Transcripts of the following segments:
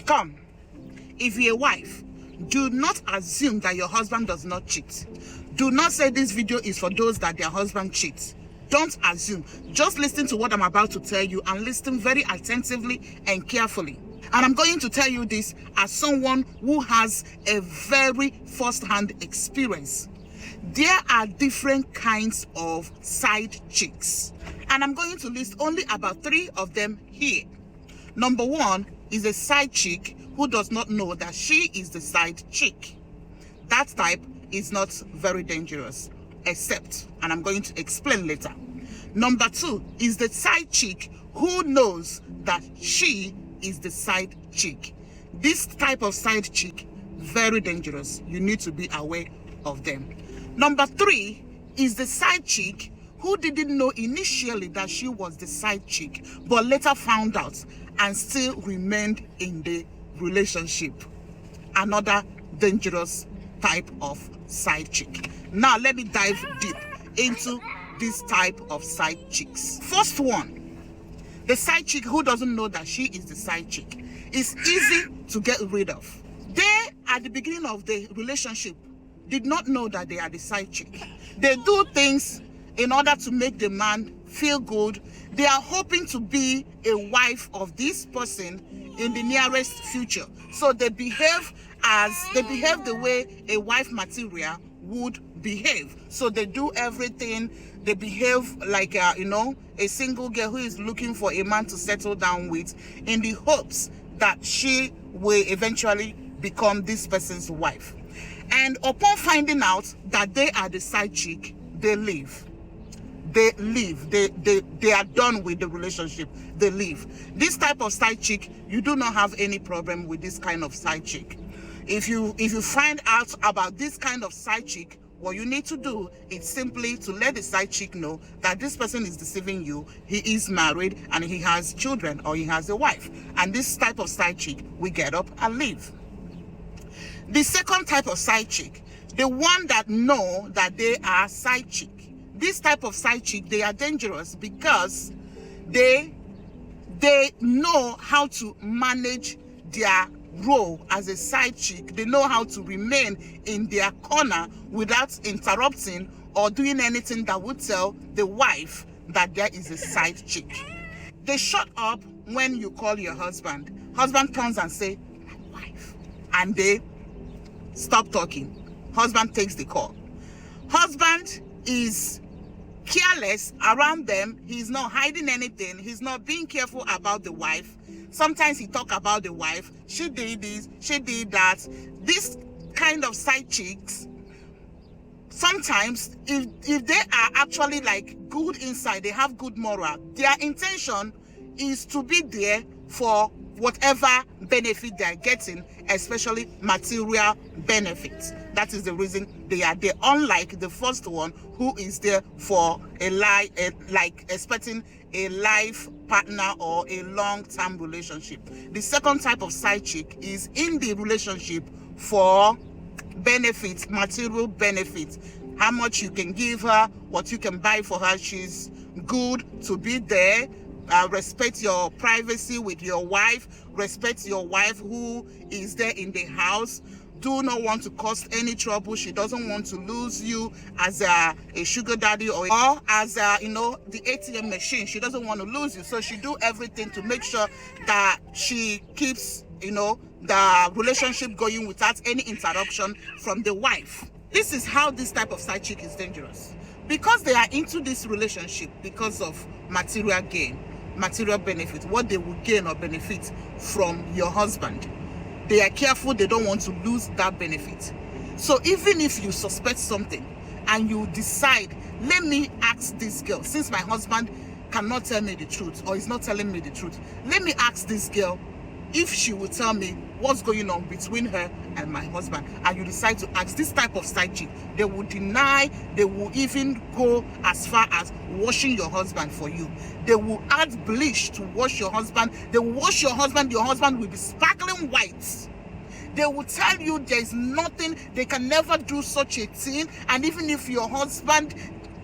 Come, if you're a wife, do not assume that your husband does not cheat. Do not say this video is for those that their husband cheats. Don't assume. Just listen to what I'm about to tell you and listen very attentively and carefully. And I'm going to tell you this as someone who has a very first-hand experience. There are different kinds of side chicks. And I'm going to list only about 3 of them here. Number 1 is a side chick who does not know that she is the side chick. That type is not very dangerous, except, and I'm going to explain later. Number 2 is the side chick who knows that she is the side chick. This type of side chick, very dangerous. You need to be aware of them. Number 3 is the side chick who didn't know initially that she was the side chick, but later found out and still remained in the relationship. Another dangerous type of side chick. Now let me dive deep into this type of side chicks. First one, the side chick who doesn't know that she is the side chick is easy to get rid of. They, at the beginning of the relationship, did not know that they are the side chick. They do things in order to make the man feel good. They are hoping to be a wife of this person in the nearest future. So they behave the way a wife material would behave. So they do everything. They behave like a single girl who is looking for a man to settle down with, in the hopes that she will eventually become this person's wife. And upon finding out that they are the side chick, they leave. They leave. They are done with the relationship. They leave. This type of side chick, you do not have any problem with this kind of side chick. If you find out about this kind of side chick, what you need to do is simply to let the side chick know that this person is deceiving you. He is married and he has children, or he has a wife. And this type of side chick will get up and leave. The second type of side chick, the one that know that they are side chick. This type of side chick, they are dangerous because they know how to manage their role as a side chick. They know how to remain in their corner without interrupting or doing anything that would tell the wife that there is a side chick. They shut up when you call your husband. Husband turns and say, "My wife," and they stop talking. Husband takes the call. Husband is careless around them. He's not hiding anything. He's not being careful about the wife. Sometimes he talk about the wife. She did this, she did that. This kind of side chicks, sometimes if they are actually like good inside, they have good moral, their intention is to be there for whatever benefit they are getting, especially material benefits. That is the reason they are there, unlike the first one who is there for like expecting a life partner or a long-term relationship. The second type of side chick is in the relationship for benefits, material benefits. How much you can give her, what you can buy for her. She's good to be there. Respect your privacy with your wife. Respect your wife who is there in the house. Do not want to cause any trouble. She doesn't want to lose you as a sugar daddy or as the ATM machine. She doesn't want to lose you. So she do everything to make sure that she keeps, the relationship going without any interruption from the wife. This is how this type of side chick is dangerous. Because they are into this relationship because of material gain, material benefit, what they will gain or benefit from your husband. They are careful. They don't want to lose that benefit. So even if you suspect something and you decide, let me ask this girl, since my husband cannot tell me the truth or is not telling me the truth, let me ask this girl if she will tell me what's going on between her and my husband. And you decide to ask this type of side chick, they will deny. They will even go as far as washing your husband for you. They will add bleach to wash your husband. They will wash your husband will be sparkling white. They will tell you there's nothing, they can never do such a thing. And even if your husband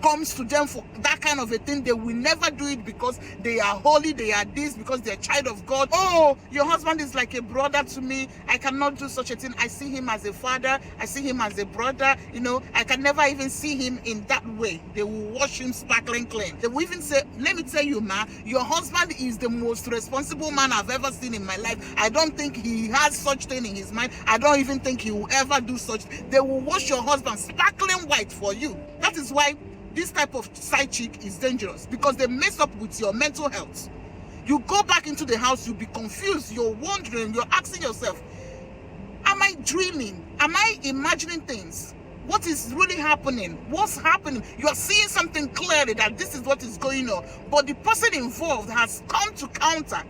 comes to them for that kind of a thing, they will never do it because they are holy, they are this, because they're a child of God. Oh, your husband is like a brother to me. I cannot do such a thing. I see him as a father. I see him as a brother. You know, I can never even see him in that way. They will wash him sparkling clean. They will even say, let me tell you, ma, your husband is the most responsible man I've ever seen in my life. I don't think he has such thing in his mind. I don't even think he will ever do such. They will wash your husband sparkling white for you. That is why this type of side chick is dangerous, because they mess up with your mental health. You go back into the house, you'll be confused, you're wondering, you're asking yourself, am I dreaming? Am I imagining things? What is really happening? What's happening? You're seeing something clearly that this is what is going on, but the person involved has come to counter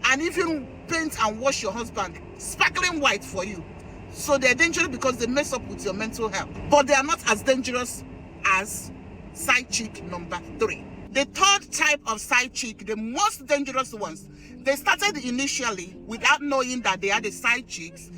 and even paint and wash your husband sparkling white for you. So they're dangerous because they mess up with your mental health, but they are not as dangerous as side chick number 3. The third type of side chick, the most dangerous ones, they started initially without knowing that they are the side chicks.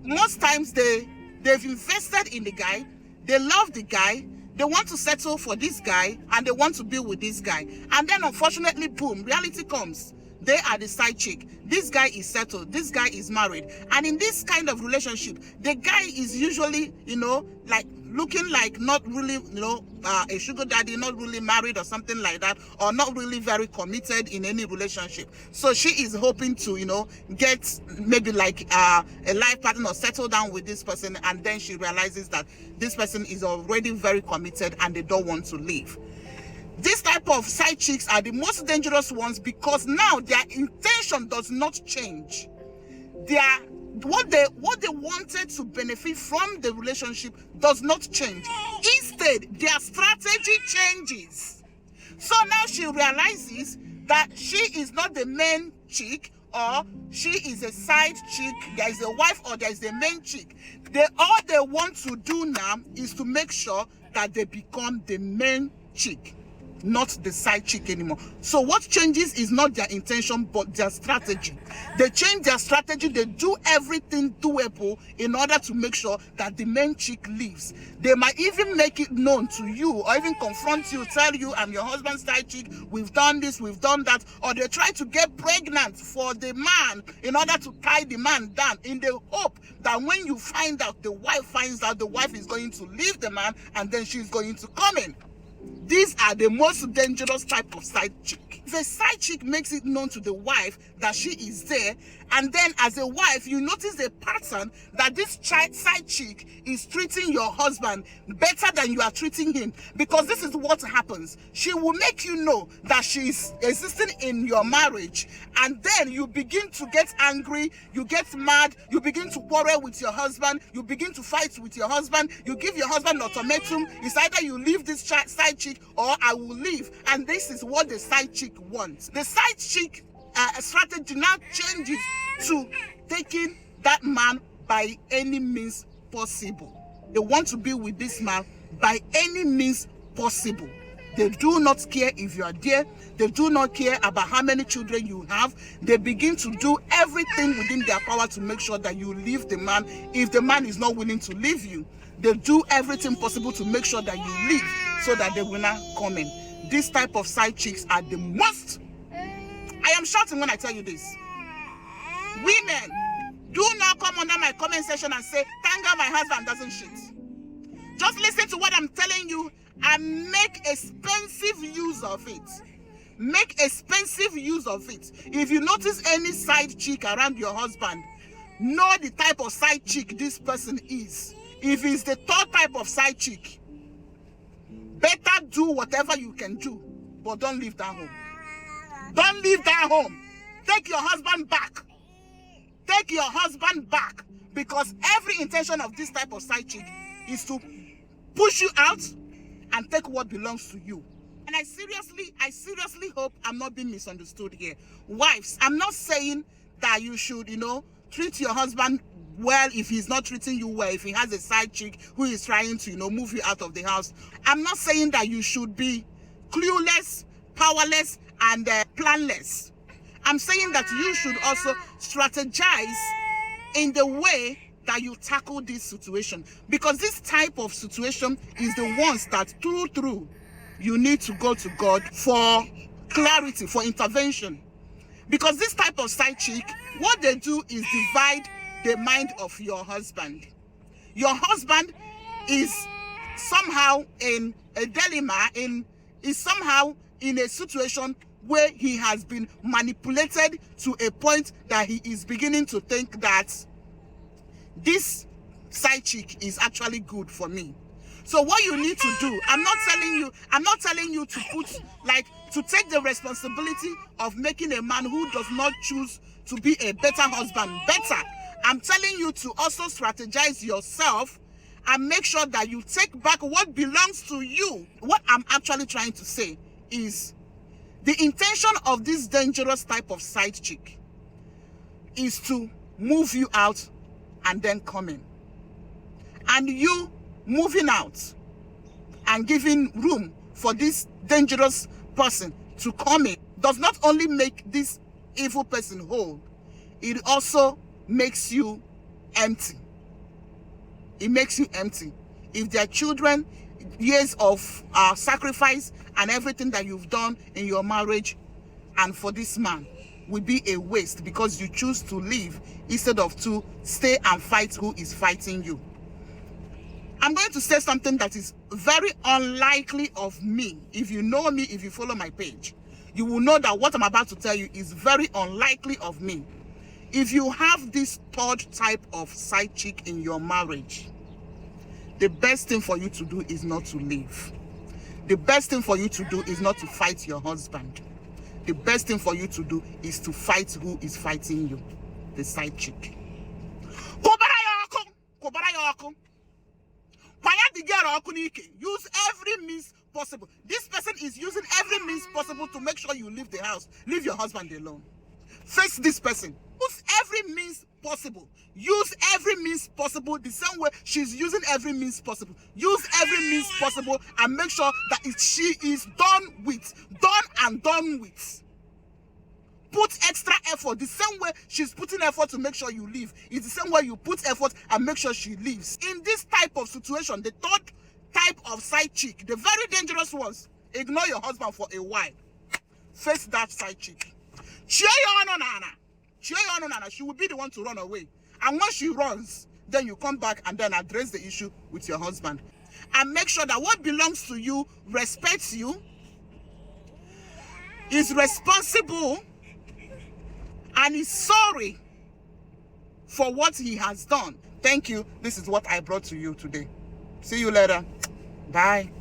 Most times they've invested in the guy, they love the guy, they want to settle for this guy, and they want to be with this guy. And then unfortunately, boom, reality comes. They are the side chick. This guy is settled. This guy is married. And in this kind of relationship, the guy is usually, like looking like not really, a sugar daddy, not really married or something like that, or not really very committed in any relationship. So she is hoping to, get maybe like a life partner or settle down with this person. And then she realizes that this person is already very committed and they don't want to leave. This type of side chicks are the most dangerous ones because now their intention does not change. What they wanted to benefit from the relationship does not change. Instead, their strategy changes. So now she realizes that she is not the main chick, or she is a side chick. There is a wife or there is a main chick. All they want to do now is to make sure that they become the main chick, not the side chick anymore. So what changes is not their intention, but their strategy. They change their strategy. They do everything doable in order to make sure that the main chick leaves. They might even make it known to you, or even confront you, tell you, I'm your husband's side chick, we've done this, we've done that. Or they try to get pregnant for the man in order to tie the man down, in the hope that when you find out, the wife finds out, the wife is going to leave the man and then she's going to come in. These are the most dangerous type of side chick. If a side chick makes it known to the wife that she is there, and then as a wife, you notice a pattern that this side chick is treating your husband better than you are treating him, because this is what happens. She will make you know that she is existing in your marriage, and then you begin to get angry, you get mad, you begin to quarrel with your husband, you begin to fight with your husband, you give your husband an ultimatum. It's either you leave this side chick or I will leave. And this is what the side chick wants. The side chick strategy now changes to taking that man by any means possible. They want to be with this man by any means possible. They do not care if you are there. They do not care about how many children you have. They begin to do everything within their power to make sure that you leave the man. If the man is not willing to leave you, they do everything possible to make sure that you leave so that they will not come in. This type of side chicks are the most. I am shouting when I tell you this. Women, do not come under my comment section and say, thank God my husband doesn't shit. Just listen to what I'm telling you and make expensive use of it. Make expensive use of it. If you notice any side chick around your husband, know the type of side chick this person is. If it's the third type of side chick, better do whatever you can do, but don't leave that home. Don't leave that home. Take your husband back. Take your husband back, because every intention of this type of side chick is to push you out and take what belongs to you. And I seriously hope I'm not being misunderstood here. Wives, I'm not saying that you should, treat your husband well if he's not treating you well, if he has a side chick who is trying to, move you out of the house. I'm not saying that you should be clueless, powerless, and planless. I'm saying that you should also strategize in the way that you tackle this situation, because this type of situation is the ones that through you need to go to God for clarity, for intervention. Because this type of side chick, what they do is divide the mind of your husband. Your husband is somehow in a dilemma, is somehow in a situation where he has been manipulated to a point that he is beginning to think that this side chick is actually good for me. So what you need to do, I'm not telling you to to take the responsibility of making a man who does not choose to be a better husband better. I'm telling you to also strategize yourself and make sure that you take back what belongs to you. What I'm actually trying to say is the intention of this dangerous type of side chick is to move you out and then come in. And you moving out and giving room for this dangerous person to come in does not only make this evil person whole, it also makes you empty. It makes you empty. If their children, years of sacrifice and everything that you've done in your marriage and for this man will be a waste because you choose to leave instead of to stay and fight who is fighting you. I'm going to say something that is very unlikely of me. If you know me, if you follow my page, you will know that what I'm about to tell you is very unlikely of me. If you have this third type of side chick in your marriage, the best thing for you to do is not to leave. The best thing for you to do is not to fight your husband. The best thing for you to do is to fight who is fighting you, the side chick. Use every means possible. This person is using every means possible to make sure you leave the house. Leave your husband alone. Face this person. Use every means possible. Use every means possible the same way she's using every means possible. Use every means possible and make sure that she is done with. Put extra effort. The same way she's putting effort to make sure you leave is the same way you put effort and make sure she leaves. In this type of situation, the third type of side chick, the very dangerous ones, ignore your husband for a while. Face that side chick. Cheer your on Nana. Cheer your on Nana. She will be the one to run away. And once she runs, then you come back and then address the issue with your husband. And make sure that what belongs to you respects you, is responsible, and is sorry for what he has done. Thank you. This is what I brought to you today. See you later. Bye.